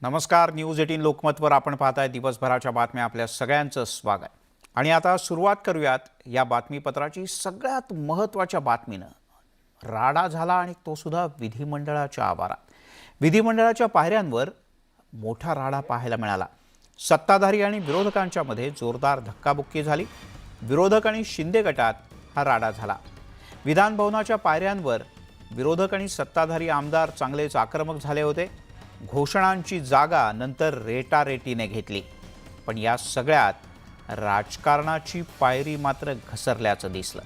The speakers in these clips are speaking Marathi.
नमस्कार. न्यूज 18 लोकमतवर आपण पाहताय दिवसभराच्या बातम्या. आपल्या सगळ्यांचं स्वागत. आणि आता सुरुवात करूयात या बातमीपत्राची सगळ्यात महत्त्वाच्या बातमीनं. राडा झाला आणि तो सुद्धा विधिमंडळाच्या आवारात. विधिमंडळाच्या पायऱ्यांवर मोठा राडा पाहायला मिळाला. सत्ताधारी आणि विरोधकांच्या मध्ये जोरदार धक्काबुक्की झाली. विरोधक आणि शिंदे गटात हा राडा झाला. विधानभवनाच्या पायऱ्यांवर विरोधक आणि सत्ताधारी आमदार चांगलेच आक्रमक झाले होते. घोषणांची जागा नंतर रेटारेटीने घेतली. पण या सगळ्यात राजकारणाची पायरी मात्र घसरल्याचं दिसलं.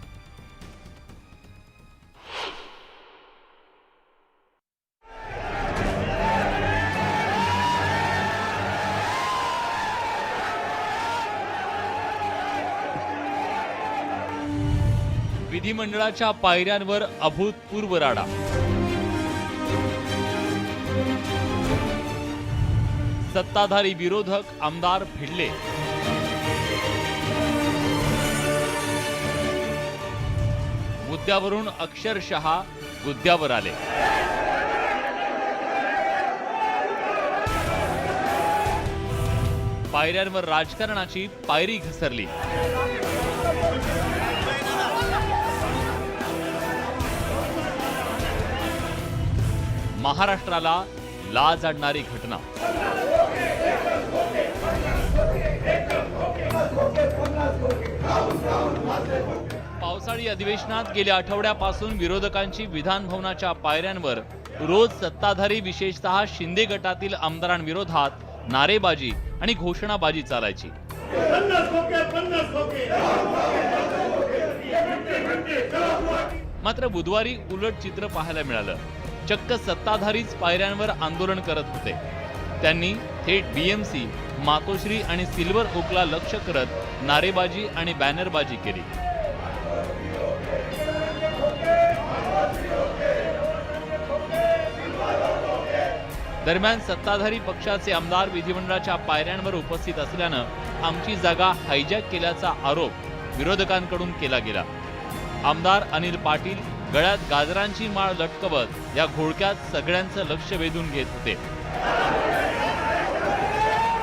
विधिमंडळाच्या पायऱ्यांवर अभूतपूर्व राडा. सत्ताधारी विरोधक आमदार भिडले. मुद्द्यावरून अक्षरशः गुद्द्यावर आले. पायऱ्यांवर राजकारणाची पायरी घसरली. महाराष्ट्राला लाज आणणारी घटना. पावसाळी अधिवेशनात गेल्या आठवड्यापासून विरोधकांची विधानभवनाच्या पायऱ्यांवर रोज सत्ताधारी विशेषतः शिंदे गटातील आमदारांविरोधात नारेबाजी आणि घोषणाबाजी चालायची. मात्र बुधवारी उलट चित्र पाहायला मिळालं. चक्क सत्ताधारीच पायऱ्यांवर आंदोलन करत होते. त्यांनी थेट बीएमसी, मातोश्री आणि सिल्वर ओकला लक्ष करत नारेबाजी आणि बॅनरबाजी केली. दरम्यान सत्ताधारी पक्षाचे आमदार विधिमंडळाच्या पायऱ्यांवर उपस्थित असल्यानं आमची जागा हायजॅक केल्याचा आरोप विरोधकांकडून केला गेला. आमदार अनिल पाटील गळ्यात गाजरांची माळ लटकवत या घोळक्यात सगळ्यांचं लक्ष वेधून घेत होते.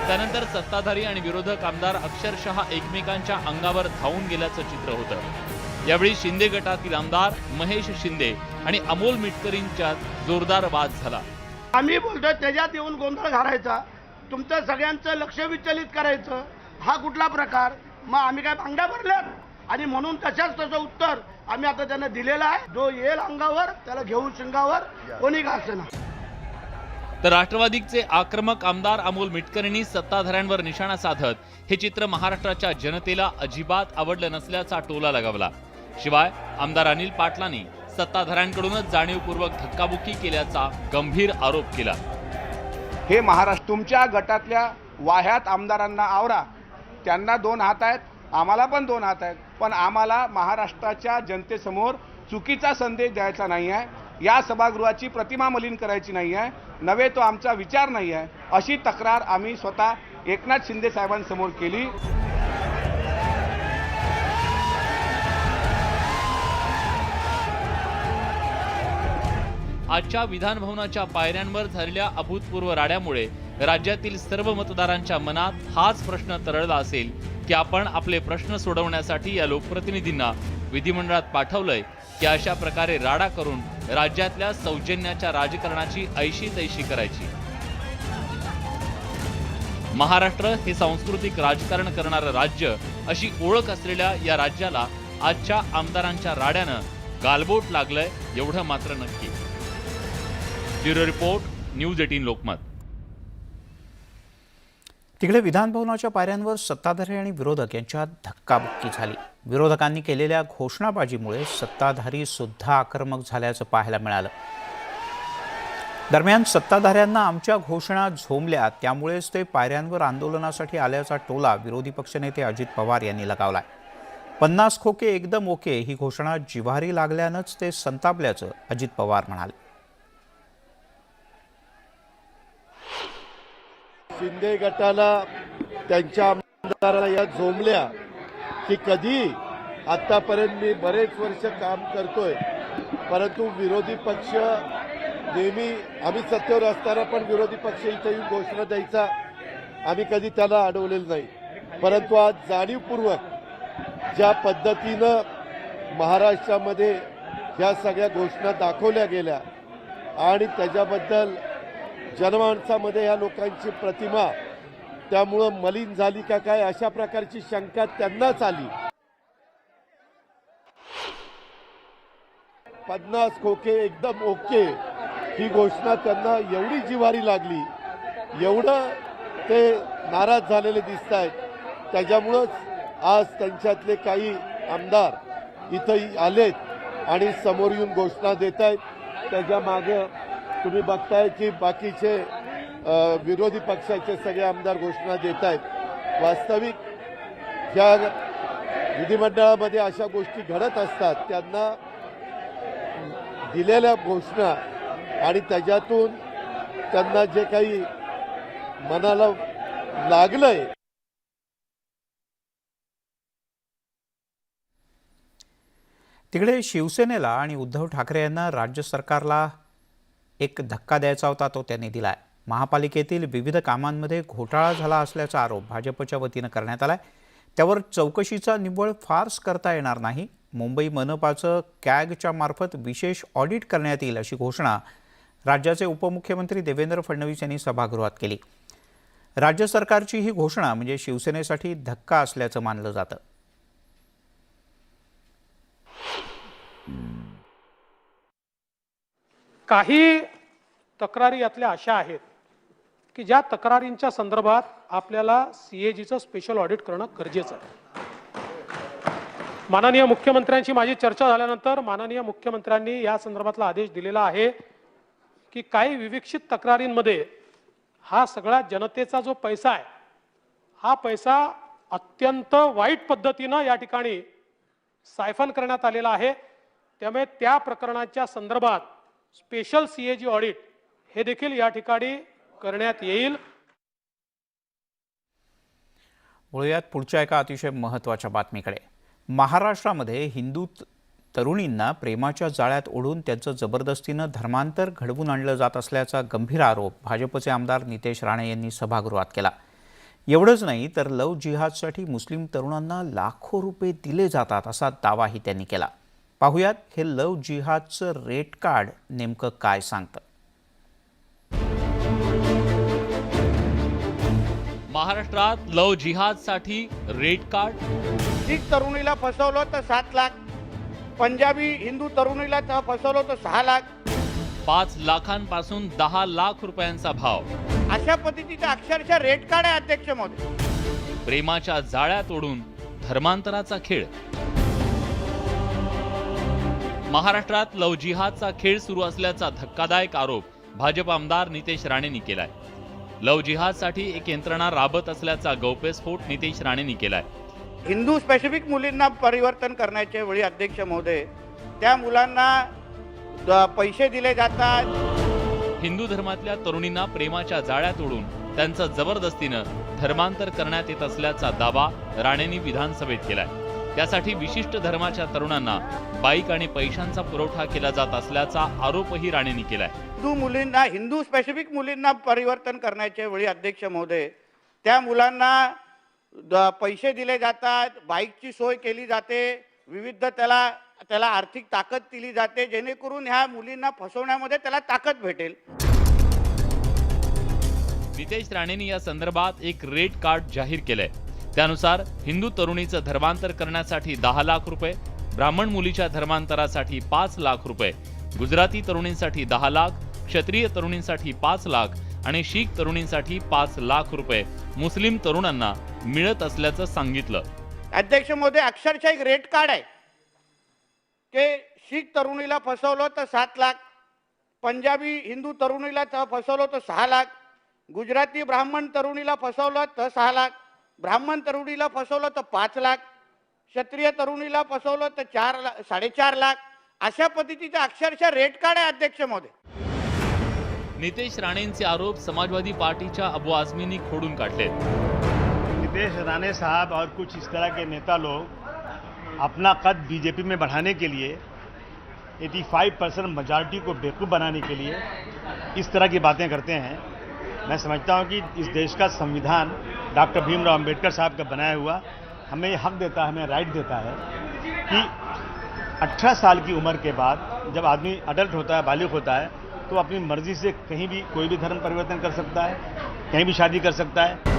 त्यानंतर सत्ताधारी आणि विरोधक आमदार अक्षरशः एकमेकांच्या अंगावर धावून गेल्याचं चित्र होतं. यावेळी शिंदे गटातील आमदार महेश शिंदे आणि अमोल मिटकरींच्यात जोरदार वाद झाला. आम्ही बोलतोय त्याच्यात येऊन गोंधळ घालायचा, तुमचं सगळ्यांचं लक्ष विचलित करायचं, हा कुठला प्रकार? मग आम्ही काय भांगड्या भरल्यात? आणि म्हणून तसं उत्तर आम्ही आता त्यांना दिलेलं आहे. जो येईल अंगावर त्याला घेऊन शिंगावर कोणी घासना. तर राष्ट्रवादीचे आक्रमक आमदार अमोल मिटकरींनी सत्ताधाऱ्यांवर निशाणा साधत हे चित्र महाराष्ट्राच्या जनतेला अजिबात आवडलं नसल्याचा टोला लगावला. शिवाय आमदार अनिल पाटलांनी सत्ताधाऱ्यांकडूनच जाणीवपूर्वक धक्काबुक्की केल्याचा गंभीर आरोप केला. हे महाराष्ट्र तुमच्या गटातल्या वाह्यात आमदारांना आवरा. त्यांना 2 हात आहेत, आम्हाला पण 2 हात आहेत. पण आम्हाला महाराष्ट्राच्या जनतेसमोर चुकीचा संदेश द्यायचा नाही आहे. या सभागृहाची प्रतिमा मलिन करायची नाही आहे, नव्हे तो आमचा विचार नाही आहे, अशी तक्रार आम्ही स्वतः एकनाथ शिंदे साहेबांसमोर केली. आजच्या विधानभवनाच्या पायऱ्यांवर झालेल्या अभूतपूर्व राड्यामुळे राज्यातील सर्व मतदारांच्या मनात हाच प्रश्न तरळला असेल की आपण आपले प्रश्न सोडवण्यासाठी या लोकप्रतिनिधींना विधिमंडळात पाठवलंय की अशा प्रकारे राडा करून राज्यातल्या सौजन्याच्या राजकारणाची ऐशी तैशी करायची. महाराष्ट्र हे सांस्कृतिक राजकारण करणारं राज्य अशी ओळख असलेल्या या राज्याला आजच्या आमदारांच्या राड्यानं गालबोट लागलंय एवढं मात्र नक्की. Bureau report, news 18 Lokmat. तिकडे विधानभवनाच्या पायऱ्यांवर सत्ताधारी आणि विरोधक यांच्यात धक्काबुक्की झाली. विरोधकांनी केलेल्या घोषणाबाजीमुळे सत्ताधारी सुद्धा आक्रमक झाल्याचं पाहायला मिळालं. दरम्यान सत्ताधाऱ्यांना आमच्या घोषणा झोंबल्या, त्यामुळेच ते पायऱ्यांवर आंदोलनासाठी आल्याचा टोला विरोधी पक्षनेते अजित पवार यांनी लगावलाय. 50 खोके एकदम ओके ही घोषणा जिव्हारी लागल्यानंच ते संतापल्याचं अजित पवार म्हणाले. शिंदे गटाला त्यांच्या आमदाराला या झोंबल्या की कधी आतापर्यंत मी बरेच वर्ष काम करतोय, परंतु विरोधी पक्ष नेहमी आम्ही सत्तेवर असताना पण विरोधी पक्ष इथे येऊन घोषणा द्यायचा, आम्ही कधी त्याला अडवलेलं नाही. परंतु आज जाणीवपूर्वक ज्या पद्धतीनं महाराष्ट्रामध्ये ह्या सगळ्या घोषणा दाखवल्या गेल्या आणि त्याच्याबद्दल जनमानसामध्ये या लोकांची प्रतिमा त्यामुळं मलिन झाली का काय अशा प्रकारची शंका त्यांनाच आली. 50 खोके एकदम ओके ही घोषणा त्यांना एवढी जिव्हारी लागली, एवढं ते नाराज झालेले दिसत आहेत. त्याच्यामुळंच आज त्यांच्यातले काही आमदार इथं आलेत आणि समोर येऊन घोषणा देत आहेत. त्याच्या मागे तुम्ही बघताय की बाकीचे विरोधी पक्षाचे सगळे आमदार घोषणा देत आहेत. वास्तविक ज्या विधिमंडळामध्ये अशा गोष्टी घडत असतात त्यांना दिलेल्या घोषणा आणि त्याच्यातून त्यांना जे काही मनाला लागलंय तिकडे शिवसेनेला आणि उद्धव ठाकरे यांना राज्य सरकारला एक धक्का द्यायचा होता, तो त्यांनी दिलाय. महापालिकेतील विविध कामांमध्ये घोटाळा झाला असल्याचा आरोप भाजपच्या वतीनं करण्यात आलाय. त्यावर चौकशीचा निव्वळ फार्स करता येणार नाही. मुंबई मनपाचं कॅगच्या मार्फत विशेष ऑडिट करण्यात येईल अशी घोषणा राज्याचे उपमुख्यमंत्री देवेंद्र फडणवीस यांनी सभागृहात केली. राज्य सरकारची ही घोषणा म्हणजे शिवसेनेसाठी धक्का असल्याचं मानलं जातं. काही तक्रारी यातल्या अशा आहेत की ज्या तक्रारींच्या संदर्भात आपल्याला सीएजीचं स्पेशल ऑडिट करणं गरजेचं आहे. माननीय मुख्यमंत्र्यांची माझी चर्चा झाल्यानंतर माननीय मुख्यमंत्र्यांनी या संदर्भातला आदेश दिलेला आहे की काही विवेक्षित तक्रारींमध्ये हा सगळा जनतेचा जो पैसा आहे हा पैसा अत्यंत वाईट पद्धतीनं या ठिकाणी सायफन करण्यात आलेला आहे. त्यामुळे त्या प्रकरणाच्या संदर्भात स्पेशल सीएजी ऑडिट हे देखील या ठिकाणी करण्यात येईल. वळूयात पुढच्या एका अतिशय महत्त्वाच्या बातमीकडे. महाराष्ट्रामध्ये हिंदू तरुणींना प्रेमाच्या जाळ्यात ओढून त्यांचं जबरदस्तीनं धर्मांतर घडवून आणलं जात असल्याचा गंभीर आरोप भाजपचे आमदार नितेश राणे यांनी सभागृहात केला. एवढंच नाही तर लव्ह जिहादसाठी मुस्लिम तरुणांना लाखो रुपये दिले जातात असा दावाही त्यांनी केला. पाहुयात हे लव्ह जिहादचं रेट कार्ड नेमकं काय सांगतं. महाराष्ट्रात लव्ह जिहादसाठी रेट कार्ड. शीख तरुणीला फसवलं तर 7 लाख, पंजाबी हिंदू तरुणीला फसवलं तर 6 लाख, 5 लाखांपासून 10 लाख रुपयांचा भाव. अशा पद्धतीचं अक्षरशः रेट कार्ड आहे अध्यक्ष महोदय. प्रेमाच्या जाळ्यात ओढून धर्मांतराचा खेळ. महाराष्ट्रात लव्ह जिहादचा खेळ सुरू असल्याचा धक्कादायक आरोप भाजप आमदार नितेश राणेंनी केलाय. लव्ह जिहादसाठी एक यंत्रणा राबत असल्याचा गौप्यस्फोट नितेश राणेंनी केलाय. हिंदू स्पेसिफिक मुलींना परिवर्तन करण्याच्या वेळी अध्यक्ष महोदय त्या मुलांना पैसे दिले जातात. हिंदू धर्मातल्या तरुणींना प्रेमाच्या जाळ्यात ओढून त्यांचं जबरदस्तीनं धर्मांतर करण्यात येत असल्याचा दावा राणेंनी विधानसभेत केलाय. त्यासाठी विशिष्ट धर्माच्या तरुणांना बाईक आणि पैशांचा पुरवठा केला जात असल्याचा आरोपही राणेंनी केलाय. हिंदू स्पेसिफिक मुलींना परिवर्तन करण्याच्या वेळी अध्यक्ष महोदय त्या मुलांना पैसे दिले जातात, बाईकची सोय केली जाते, विविध त्याला आर्थिक ताकद दिली जाते जेणेकरून ह्या मुलींना फसवण्यामध्ये त्याला ताकद भेटेल. नितेश राणेंनी या संदर्भात एक रेट कार्ड जाहीर केलंय. त्यानुसार हिंदू तरुणीचं धर्मांतर करण्यासाठी 10 लाख रुपये, ब्राह्मण मुलीच्या धर्मांतरासाठी 5 लाख रुपये, गुजराती तरुणींसाठी 10 लाख, क्षत्रिय तरुणींसाठी 5 लाख आणि शीख तरुणींसाठी 5 लाख रुपये मुस्लिम तरुणांना मिळत असल्याचं सांगितलं. अध्यक्ष महोदय अक्षरशः एक रेट कार्ड आहे की शीख तरुणीला फसवलं तर 7 लाख, पंजाबी हिंदू तरुणीला फसवलं तर 6 लाख, गुजराती ब्राह्मण तरुणीला फसवलं तर 6 लाख, ब्राह्मण तरुणीला फसवलं तर 5 लाख, क्षत्रिय तरुणीला फसवलं तर 4.5 लाख. अशा पद्धतीचं अक्षरशः रेट कार्ड आहे अध्यक्ष महोदय. नितेश राणेंचे आरोप समाजवादी पार्टीच्या अबू आझमींनी खोडून काढले. नितेश राणे साहब और कुछ इस तरह के नेता लोग अपना कद बीजेपी में बढ़ाने के लिए 85% मेजॉरिटी को बेवकूफ़ बनाने के लिए इस तरह की बातें करते हैं। मैं समझता हूं कि इस देश का संविधान डॉक्टर भीमराव अंबेडकर साहब का बनाया हुआ हमें ये हक देता है, हमें राइट देता है कि 18 साल की उम्र के बाद जब आदमी अडल्ट होता है, बालिग होता है, तो अपनी मर्जी से कहीं भी कोई भी धर्म परिवर्तन कर सकता है, कहीं भी शादी कर सकता है।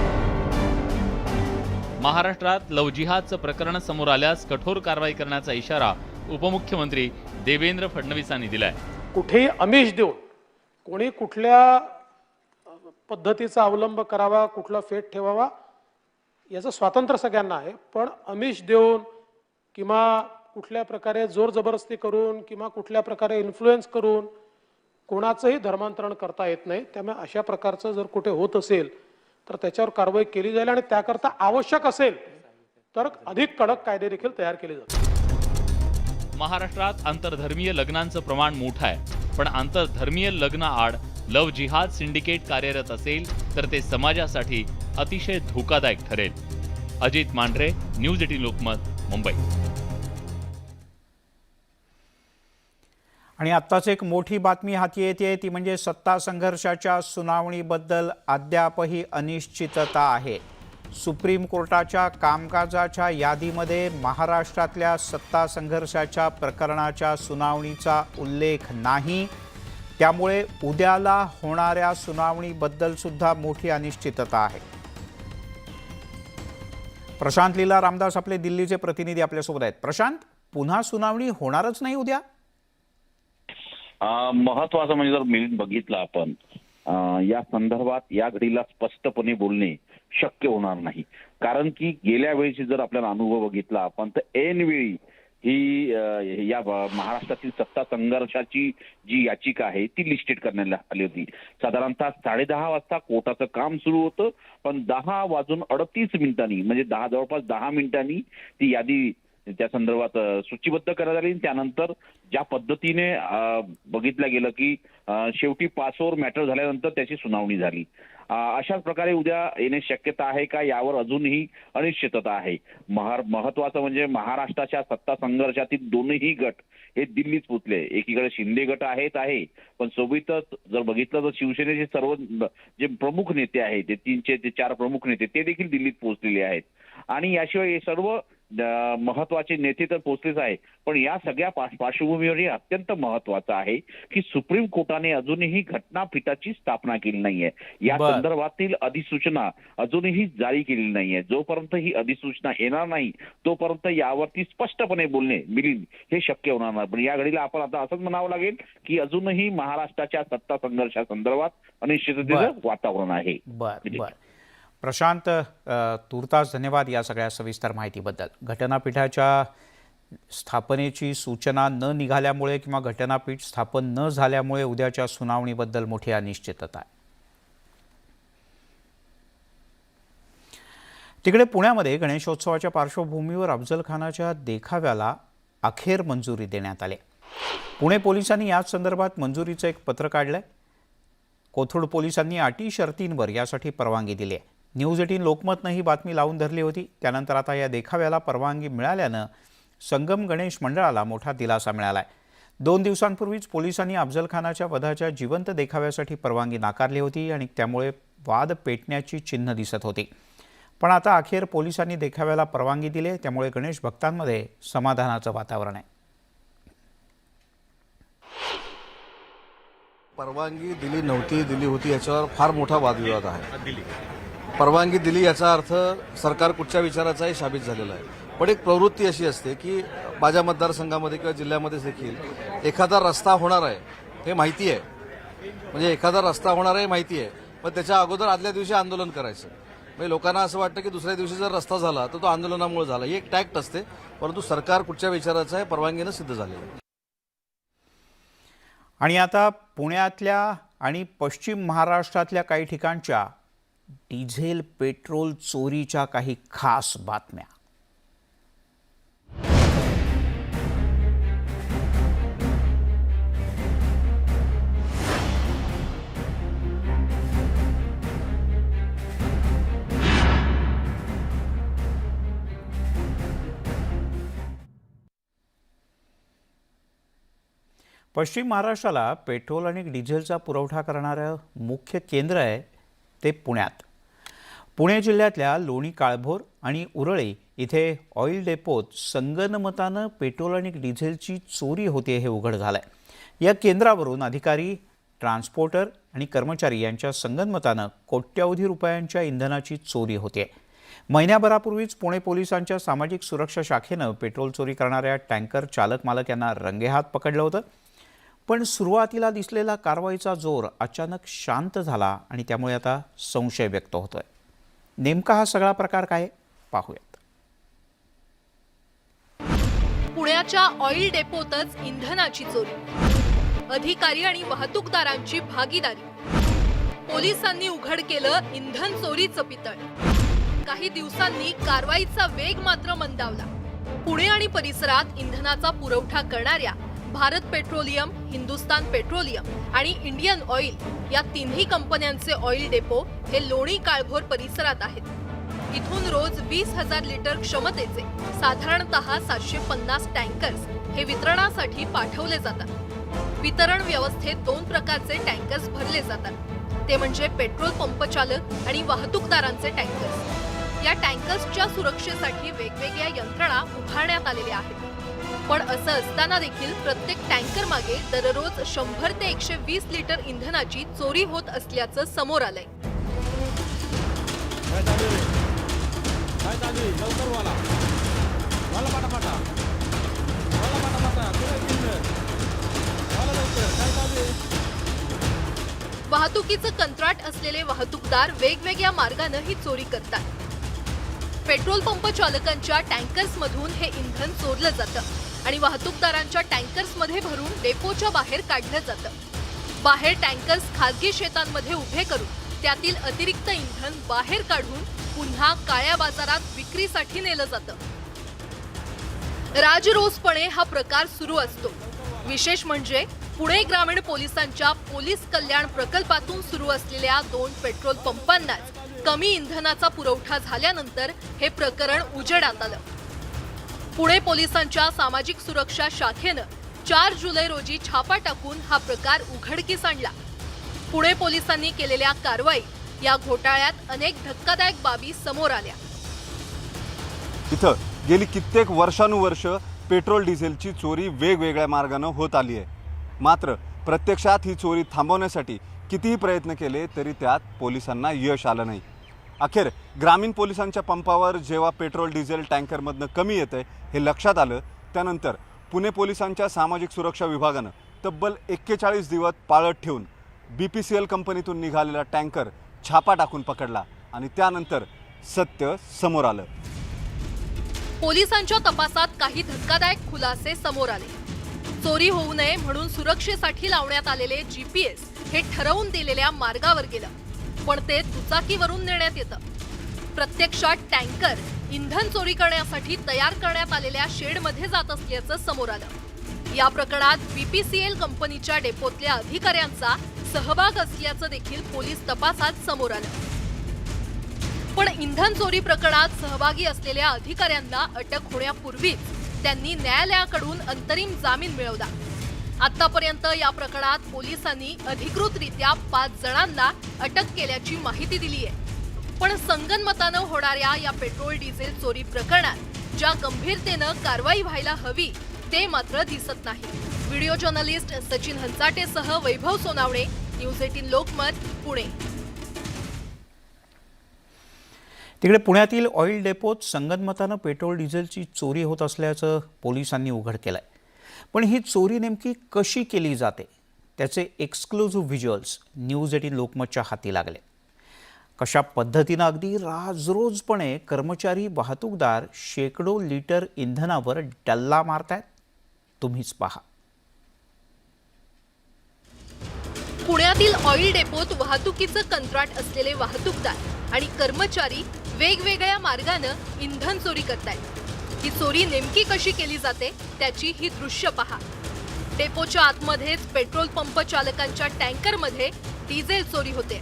महाराष्ट्रात लव जिहादचं प्रकरण समोर आल्यास कठोर कारवाई करण्याचा इशारा उपमुख्यमंत्री देवेंद्र फडणवीसांनी दिलाय। कुठेही आमिष देऊन कोणी कुठल्या पद्धतीचा अवलंब करावा, कुठला फेट ठेवावा याचं स्वातंत्र्य सगळ्यांना आहे, पण आमिष देऊन किंवा कुठल्या प्रकारे जोर जबरदस्ती करून किंवा कुठल्या प्रकारे इन्फ्लुएन्स करून कोणाचंही धर्मांतरण करता येत नाही। त्यामुळे अशा प्रकारचं जर कुठे होत असेल तर त्याच्यावर कारवाई केली जाईल आणि त्याकरता आवश्यक असेल तर अधिक कडक कायदे देखील तयार केले जातील। महाराष्ट्रात आंतरधर्मीय लग्नांचं प्रमाण मोठं आहे, पण आंतरधर्मीय लग्न आड लव जिहाद सिंडिकेट कार्यरत असेल तर ते समाजासाठी अतिशय धोकादायक ठरेल। अजित मांढरे, न्यूज 18 लोकमत, मुंबई। आणि आत्ताच एक मोठी बातमी हाती येते, ती म्हणजे सत्ता संघर्षाच्या सुनावणीबद्दल अद्यापही अनिश्चितता आहे। सुप्रीम कोर्टाच्या कामकाजाच्या यादीमध्ये महाराष्ट्रातल्या सत्ता संघर्षाच्या प्रकरणाच्या सुनावणीचा उल्लेख नाही, त्यामुळे उद्याला होणाऱ्या सुनावणीबद्दल सुद्धा मोठी अनिश्चितता आहे। प्रशांत लीला रामदास आपले दिल्लीचे प्रतिनिधी आपल्यासोबत आहेत। प्रशांत, पुन्हा सुनावणी होणारच नाही उद्या? महत्वाचं म्हणजे जर मिलिंद बघितलं आपण या संदर्भात या घडीला स्पष्टपणे बोलणे शक्य होणार नाही, कारण की गेल्या वेळीची जर आपल्याला अनुभव बघितला आपण तर ऐनवेळी ही या महाराष्ट्रातील सत्ता संघर्षाची जी याचिका आहे ती लिस्टेड करण्यात आली होती। साधारणतः 10:30 वाजता कोर्टाचं काम सुरू होतं, पण 10:38 म्हणजे जवळपास 10 मिनिटांनी ती यादी त्या संदर्भात सूचीबद्ध करण्यात आली। त्यानंतर ज्या पद्धतीने बघितलं गेलं की शेवटी पासवर मॅटर झाल्यानंतर त्याची सुनावणी झाली। अशाच प्रकारे उद्या येणे शक्यता आहे का, यावर अजूनही अनिश्चितता आहे। महत्वाचं म्हणजे महाराष्ट्राच्या सत्ता संघर्षातील दोनही गट हे दिल्लीत पोचले। एकीकडे शिंदे गट आहे, पण सोबतच जर बघितलं तर शिवसेनेचे सर्व जे प्रमुख नेते आहेत, ते 3 ते 4 प्रमुख नेते ते देखील दिल्लीत पोहोचलेले आहेत। आणि याशिवाय हे सर्व महत्वाचे नेते तर पोहोचलेच आहे, पण या सगळ्या पार्श्वभूमीवर हे अत्यंत महत्वाचं आहे की सुप्रीम कोर्टाने अजूनही घटनापीठाची स्थापना केली नाहीये। या संदर्भातील अधिसूचना अजूनही जारी केलेली नाहीये। जोपर्यंत ही अधिसूचना येणार नाही तोपर्यंत यावरती स्पष्टपणे बोलणे मिलिंद हे शक्य होणार नाही। पण या घडीला आपण आता असंच म्हणावं लागेल की अजूनही महाराष्ट्राच्या सत्ता संघर्षासंदर्भात अनिश्चिततेचं वातावरण आहे। बर प्रशांत, तुर्तास धन्यवाद या सगळ्या सविस्तर माहितीबद्दल। घटनापीठाच्या स्थापनेची सूचना न निघाल्यामुळे किंवा घटनापीठ स्थापन न झाल्यामुळे उद्याच्या सुनावणीबद्दल मोठी अनिश्चितता आहे। तिकडे पुण्यामध्ये गणेशोत्सवाच्या पार्श्वभूमीवर अफजल खानाच्या देखाव्याला अखेर मंजुरी देण्यात आली। पुणे पोलिसांनी याच संदर्भात मंजुरीचं एक पत्र काढलंय। कोथरूड पोलिसांनी अटी शर्तींवर यासाठी परवानगी दिली आहे। न्यूज 18 लोकमतनं ही बातमी लावून धरली होती। त्यानंतर आता या देखाव्याला परवानगी मिळाल्यानं संगम गणेश मंडळाला मोठा दिलासा मिळाला आहे। 2 दिवसांपूर्वीच पोलिसांनी अफजल खानाच्या वधाच्या जिवंत देखाव्यासाठी परवानगी नाकारली होती आणि त्यामुळे वाद पेटण्याची चिन्ह दिसत होती, पण आता अखेर पोलिसांनी देखाव्याला परवानगी दिली, त्यामुळे गणेश भक्तांमध्ये समाधानाचं वातावरण आहे। परवानगी दिली नव्हती, दिली होती याच्यावर फार मोठा वादविवाद आहे। परवानगी दिली याचा अर्थ सरकार कुठच्या विचाराचाही साबित झालेला आहे, पण एक प्रवृत्ती अशी असते की माझ्या मतदारसंघामध्ये किंवा जिल्ह्यामध्ये देखील एखादा रस्ता होणार आहे हे माहिती आहे, म्हणजे एखादा रस्ता होणार आहे माहिती आहे, पण त्याच्या अगोदर आदल्या दिवशी आंदोलन करायचं। म्हणजे लोकांना असं वाटतं की दुसऱ्या दिवशी जर रस्ता झाला तर तो आंदोलनामुळे झाला, ही एक टॅक्ट असते, परंतु सरकार कुठच्या विचाराचं आहे परवानगीनं सिद्ध झालेलं आहे। आणि आता पुण्यातल्या आणि पश्चिम महाराष्ट्रातल्या काही ठिकाणच्या डिझेल पेट्रोल चोरीच्या काही खास बातम्या। पश्चिम महाराष्ट्राला पेट्रोल आणि डिझेलचा पुरवठा करणारं मुख्य केंद्र आहे ते पुण्यात. पुणे जिल्ह्यातल्या लोणी काळभोर आणि उरळी इथे ऑइल डेपोत संगनमतानं पेट्रोल आणि डिझेलची चोरी होते हे उघड झालंय. या केंद्रावरून अधिकारी, ट्रान्सपोर्टर आणि कर्मचारी यांच्या संगनमतानं कोट्यवधी रुपयांच्या इंधनाची चोरी होते. महिन्याभरापूर्वीच पुणे पोलिसांच्या सामाजिक सुरक्षा शाखेनं पेट्रोल चोरी करणाऱ्या टँकर चालक मालक यांना रंगेहात पकडलं होतं. पण सुरुवातीला दिसलेला कारवाईचा जोर अचानक शांत झाला आणि त्यामुळे आता संशय व्यक्त होतोय. नेमका हा सगळा प्रकार काय पाहूयात. पुण्याच्या ऑइल डेपोतच इंधनाची चोरी, अधिकारी आणि वाहतूकदारांची भागीदारी. पोलिसांनी उघड केलं इंधन चोरीचं पितळ. काही दिवसांनी कारवाईचा वेग मात्र मंदावला. पुणे आणि परिसरात इंधनाचा पुरवठा करणाऱ्या भारत पेट्रोलियम, हिंदुस्तान पेट्रोलियम आणि इंडियन ऑइल या तिन्ही कंपन्यांचे ऑइल डेपो हे लोणी काळभोर परिसरात आहेत. इथून रोज 20,000 लिटर क्षमतेचे साधारणतः 750 टँकर्स हे वितरणासाठी पाठवले जातात. वितरण व्यवस्थेत 2 प्रकारचे टँकर्स भरले जातात, ते म्हणजे पेट्रोल पंप चालक आणि वाहतूकदारांचे टँकर्स. या टँकर्सच्या सुरक्षेसाठी वेगवेगळ्या यंत्रणा उभारण्यात आलेल्या आहेत. पण असं असताना देखील प्रत्येक टँकर मागे दररोज 100 ते 120 लिटर इंधनाची चोरी होत असल्याचं समोर आलंय. वाहतुकीचं कंत्राट असलेले वाहतूकदार वेगवेगळ्या मार्गानं ही चोरी करतात. पेट्रोल पंप चालकांच्या टँकर्समधून हे इंधन चोरलं जातं आणि वाहतूकदारांच्या टँकर्समध्ये भरून डेपोच्या बाहेर काढलं जातं. बाहेर टँकर्स खासगी शेतांमध्ये उभे करून त्यातील अतिरिक्त इंधन बाहेर काढून पुन्हा काळ्या बाजारात विक्रीसाठी नेलं जातं. राजरोसपणे हा प्रकार सुरू असतो. विशेष म्हणजे पुणे ग्रामीण पोलिसांच्या पोलीस कल्याण प्रकल्पातून सुरू असलेल्या 2 पेट्रोल पंपांनाच कमी इंधनाचा पुरवठा झाल्यानंतर हे प्रकरण उजेडात आलं. पुणे पोलिसांच्या सामाजिक सुरक्षा शाखेनं 4 जुलै रोजी छापा टाकून हा प्रकार उघडकीस आणला. पुणे पोलिसांनी केलेल्या कारवाईत या घोटाळ्यात अनेक धक्कादायक बाबी समोर आल्या. इथं गेली कित्येक वर्षानुवर्ष पेट्रोल डिझेलची चोरी वेगवेगळ्या मार्गानं होत आली आहे. मात्र प्रत्यक्षात ही चोरी थांबवण्यासाठी कितीही प्रयत्न केले तरी त्यात पोलिसांना यश आलं नाही. अखेर ग्रामीण पोलिसांच्या पंपावर जेव्हा पेट्रोल डिझेल टँकरमधनं कमी येतंय हे लक्षात आलं, त्यानंतर पुणे पोलिसांच्या सामाजिक सुरक्षा विभागानं तब्बल 41 दिवस पाळत ठेवून BPCL कंपनीतून निघालेला टँकर छापा टाकून पकडला आणि त्यानंतर सत्य समोर आलं. पोलिसांच्या तपासात काही धक्कादायक खुलासे समोर आले. चोरी होऊ नये म्हणून सुरक्षेसाठी लावण्यात आलेले GPS हे ठरवून दिलेल्या मार्गावर गेलं, पण ते दुचाकीवरून नेण्यात येतं. प्रत्यक्षात टँकर इंधन चोरी करण्यासाठी तयार करण्यात आलेल्या शेडमध्ये जात असल्याचं समोर आलं. या प्रकरणात BPCL कंपनीच्या डेपोतल्या अधिकाऱ्यांचा सहभाग असल्याचं देखील पोलीस तपासात समोर आलं. पण इंधन चोरी प्रकरणात सहभागी असलेल्या अधिकाऱ्यांना अटक होण्यापूर्वीच त्यांनी न्यायालयाकडून अंतरिम जामीन मिळवला. आतापर्यंत या प्रकरणात पोलिसांनी अधिकृतरित्या 5 जणांना अटक केल्याची माहिती दिली आहे. पण संगनमतानं होणाऱ्या या पेट्रोल डिझेल चोरी प्रकरणात ज्या गंभीरतेनं कारवाई व्हायला हवी ते मात्र दिसत नाही. व्हिडिओ जर्नलिस्ट सचिन हंचाटेसह वैभव सोनावणे, न्यूज 18 लोकमत, पुणे. तिकडे पुण्यातील ऑइल डेपोत संगनमतानं पेट्रोल डिझेलची चोरी होत असल्याचं पोलिसांनी उघड केलंय. पण ही चोरी नेमकी कशी केली जाते त्याचे एक्सक्लुझिव्ह व्हिज्युअल्स न्यूज 18 लोकमतच्या हाती लागले. कशा पद्धतीनं अगदी राजरोजपणे कर्मचारी, वाहतूकदार शेकडो लिटर इंधनावर डल्ला मारतायत तुम्हीच पहा. पुण्यातील ऑइल डेपोत वाहतुकीचं कंत्राट असलेले वाहतूकदार आणि कर्मचारी वेगवेगळ्या मार्गानं इंधन चोरी करतायत. ही चोरी नेमकी कशी केली जाते त्याची ही दृश्य पहा. डेपोच्या आतमध्येच पेट्रोल पंप चालकांच्या टँकरमध्ये डिझेल चोरी होते.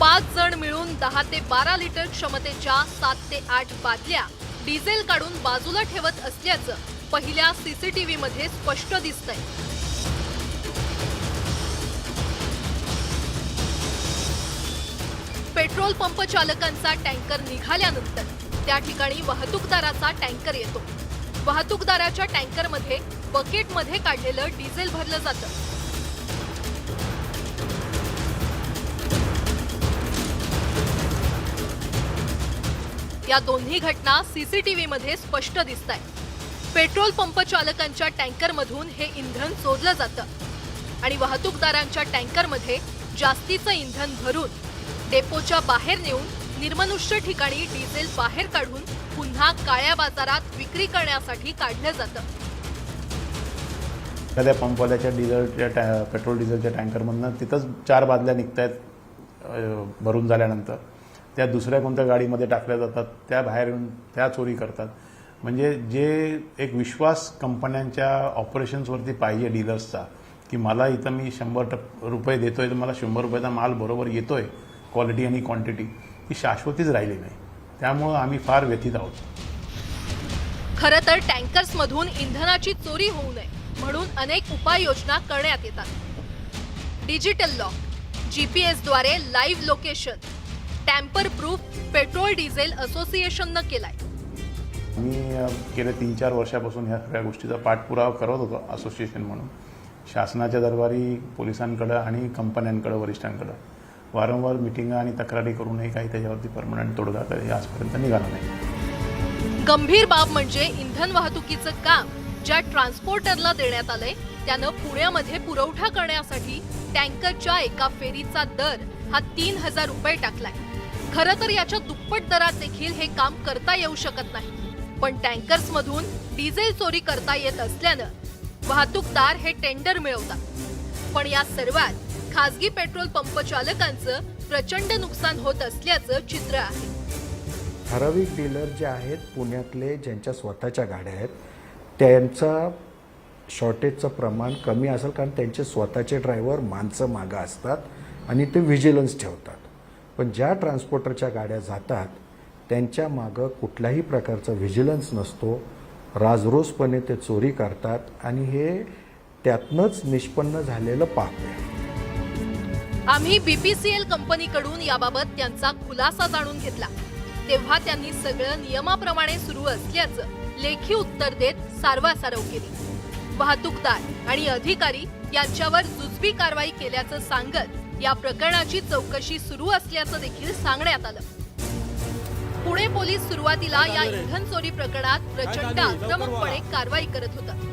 5 जण मिळून 10 ते 12 लिटर क्षमतेच्या 7 ते 8 बादल्या डिझेल काढून बाजूला ठेवत असल्याचं पहिल्या CCTV मध्ये स्पष्ट दिसतंय. पेट्रोल पंप चालकांचा टँकर निघाल्यानंतर त्या ठिकाणी वाहतूकदाराचा टँकर येतो. वाहतूकदाराच्या टँकरमध्ये बकेटमध्ये काढलेलं डिझेल भरलं जातं. या दोन्ही घटना सीसीटीव्ही मध्ये स्पष्ट दिसतायत. पेट्रोल पंप चालकांच्या टँकरमधून हे इंधन चोरलं जातं आणि वाहतूकदारांच्या टँकरमध्ये जास्तीचं इंधन भरून डेपोच्या बाहेर नेऊन निर्मनुष्य ठिकाणी डिझेल बाहेर काढून पुन्हा काळ्या बाजारात विक्री करण्यासाठी काढलं जातं. एखाद्या पंपवाल्याच्या पेट्रोल डिझेलच्या टँकरमधनं तिथंच 4 बादल्या निघत आहेत भरून झाल्यानंतर, त्या दुसऱ्या कोणत्या गाडीमध्ये टाकल्या जातात, त्या बाहेर येऊन त्या चोरी करतात. म्हणजे जे एक विश्वास कंपन्यांच्या ऑपरेशन्सवरती पाहिजे डीलर्सचा, की मला इथं मी 100 रुपये देतोय तर मला 100 रुपयाचा माल बरोबर येतोय, क्वालिटी आणि क्वांटिटी, ही शाश्वतीच राहिली नाही. त्यामुळं आम्ही फार व्यथित आहोत. खरं तर टँकर्समधून इंधनाची चोरी होऊ नये म्हणून अनेक उपाययोजना करण्यात येतात. डिजिटल लॉक, जीपीएसद्वारे live location, tamper proof petrol diesel असोसिएशननं केलाय. मी गेल्या 3-4 वर्षापासून ह्या सगळ्या गोष्टीचा पाठपुरावा करत होतो असोसिएशन म्हणून. शासनाच्या दरबारी, पोलिसांकडं आणि कंपन्यांकडं, वरिष्ठांकडं वारंवार मिटिंगा आणि तक्रारी करूनही काही त्याच्यावरती परमनंट तोडगा काही आजपर्यंत निघाला नाही. गंभीर बाब म्हणजे इंधन वाहतुकीचं काम ज्या ट्रान्सपोर्टरला देण्यात आलंय त्यानं पुण्यामध्ये पुरवठा करण्यासाठी टँकरच्या एका फेरीचा दर हा 3,000 रुपये टाकलाय. खरं तर याच्या दुप्पट दरात देखील हे काम करता येऊ शकत नाही. पण टँकर्समधून डिझेल चोरी करता येत असल्यानं वाहतूकदार हे टेंडर मिळवतात. पण या सर्वात खासगी पेट्रोल पंप चालकांचं प्रचंड नुकसान होत असल्याचं चित्र आहे. ठराविक डीलर जे आहेत पुण्यातले, ज्यांच्या स्वतःच्या गाड्या आहेत, त्यांचा शॉर्टेजचं प्रमाण कमी असेल, कारण त्यांचे स्वतःचे ड्रायव्हर माणसं मागं असतात आणि ते व्हिजिलन्स ठेवतात. पण ज्या ट्रान्सपोर्टरच्या गाड्या जातात त्यांच्या मागं कुठल्याही प्रकारचा व्हिजिलन्स नसतो. राजरोसपणे ते चोरी करतात आणि हे त्यातनंच निष्पन्न झालेलं पाप आहे. आम्ही बीपीसीएल कंपनीकडून याबाबत त्यांचा खुलासा जाणून घेतला. तेव्हा त्यांनी सगळं नियमाप्रमाणे सुरू असल्याचं लेखी उत्तर देत सारवासारव केली. वाहतूकदार आणि अधिकारी यांच्यावर जुजबी कारवाई केल्याचं सांगत या प्रकरणाची चौकशी सुरू असल्याचं देखील सांगण्यात आलं. पुणे पोलीस सुरुवातीला या इंधन चोरी प्रकरणात प्रचंड आक्रमकपणे कारवाई करत होतं.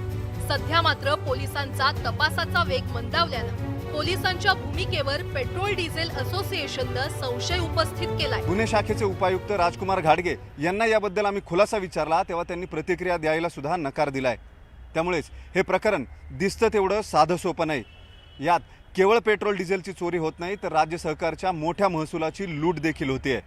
सध्या मात्र पोलिसांचा तपासाचा वेग मंदावल्यानं पोलिसांच्या भूमिकेवर पेट्रोल डिझेल असोसिएशननं संशय उपस्थित केलाय. पुणे शाखेचे उपायुक्त राजकुमार घाडगे यांना याबद्दल आम्ही खुलासा विचारला तेव्हा त्यांनी प्रतिक्रिया द्यायला सुद्धा नकार दिलाय. त्यामुळेच हे प्रकरण दिसतं तेवढं साधं सोपं नाही. यात केवळ पेट्रोल डिझेलची चोरी होत नाही तर राज्य सरकारच्या मोठ्या महसुलाची लूट देखील होते.